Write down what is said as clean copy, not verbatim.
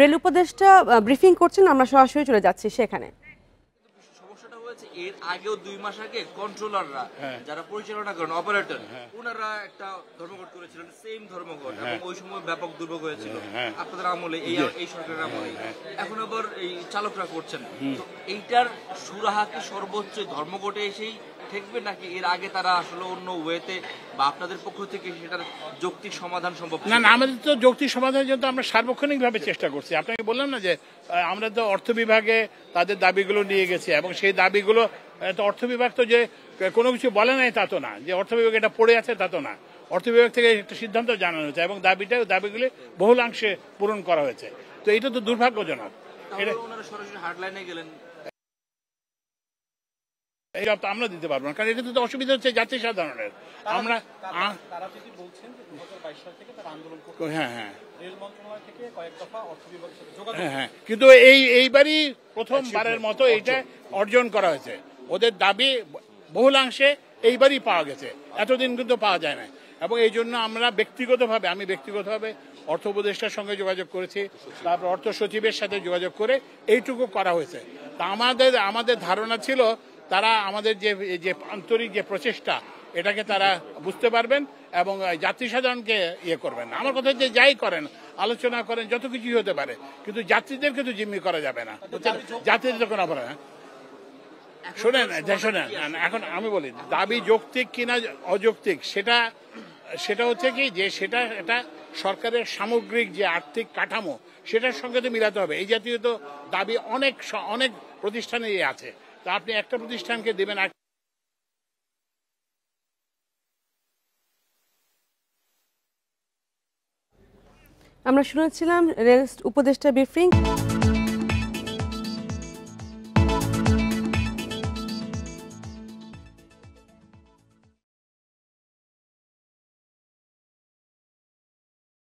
Rail উপদেষ্টা briefing করছেন, আমরা সরাসরি চলে যাচ্ছি সেখানে। সমস্যাটা হয়েছে এর আগেও 2 মাস আগে কন্ট্রোলাররা যারা পরিচালনা করেন অপারেটর ওনারা একটা ধর্মঘট করেছিলেন, সেম ধর্মঘট, এবং ওই সময় ব্যাপক দুর্ভোগ হয়েছিল আপনাদের আমলে, এই সরকারের আমলে। এখন আবার এই চালকরা করছেন, তো এইটার সুরাহা কি সর্বোচ্চ ধর্মঘটে এসেই ঠেকবে, নাকি এর আগে তারা আসলে অন্য ওয়েতে বা আপনাদের পক্ষ থেকে সেটার যৌক্তিক সমাধান সম্ভব? না না, আমাদের তো যৌক্তিক সমাধানের জন্য আমরা সার্বক্ষণিকভাবে চেষ্টা করছি। আপনাকে বললাম না যে আমরা তো অর্থ বিভাগে তাদের দাবিগুলো নিয়ে গেছি, এবং সেই দাবিগুলো তো অর্থ বিভাগ তো যে কোনো কিছু বলে নাই তা তো না, যে অর্থ বিভাগ এটা পড়ে আছে তা তো না। অর্থ বিভাগ থেকে একটা সিদ্ধান্ত জানানো হয়েছে এবং দাবিগুলি বহুলাংশে পূরণ করা হয়েছে। তো এটা তো দুর্ভাগ্যজনক। ওনারা সরাসরি হার্ডলাইনে গেলেন, এই জবাব তো আমরা দিতে পারবো না, কারণ এটা তো অসুবিধা হচ্ছে জাতি সাধারণের। আমরা তারা যদি বলছেন যে 2022 সাল থেকে তারা আন্দোলন করছে, হ্যাঁ রেল মন্ত্রণালয় থেকে কয়েক দফা অর্থ বিভাগের সাথে যোগাযোগ, হ্যাঁ, কিন্তু এইবারই প্রথমবারের মতো এইটা অর্জন করা হয়েছে। ওদের দাবি বহুলাংশে এইবারই পাওয়া গেছে, এতদিন কিন্তু পাওয়া যায় না। এবং এই জন্য আমরা আমি ব্যক্তিগতভাবে অর্থ উপদেষ্টার সঙ্গে যোগাযোগ করেছি, তারপর অর্থ সচিবের সাথে যোগাযোগ করে এইটুকু করা হয়েছে। তা আমাদের ধারণা ছিল তারা আমাদের যে আন্তরিক যে প্রচেষ্টা এটাকে তারা বুঝতে পারবেন এবং যাত্রী সাধারণকে ইয়ে করবেন। আমার কথা হচ্ছে যাই করেন, আলোচনা করেন, যত কিছুই হতে পারে, কিন্তু যাত্রীদেরকে তো জিম্মি করা যাবে না। যাত্রীদের যখন অপরাধ শোনেন, এখন আমি বলি দাবি যৌক্তিক কিনা অযৌক্তিক সেটা হচ্ছে কি, যে সেটা এটা সরকারের সামগ্রিক যে আর্থিক কাঠামো সেটার সঙ্গে তো মিলাতে হবে। এই জাতীয় তো দাবি অনেক প্রতিষ্ঠানে আছে, তা আপনি একটা প্রতিষ্ঠানকে দেবেন। আমরা শুনেছিলাম রেল উপদেষ্টা ব্রিফিং।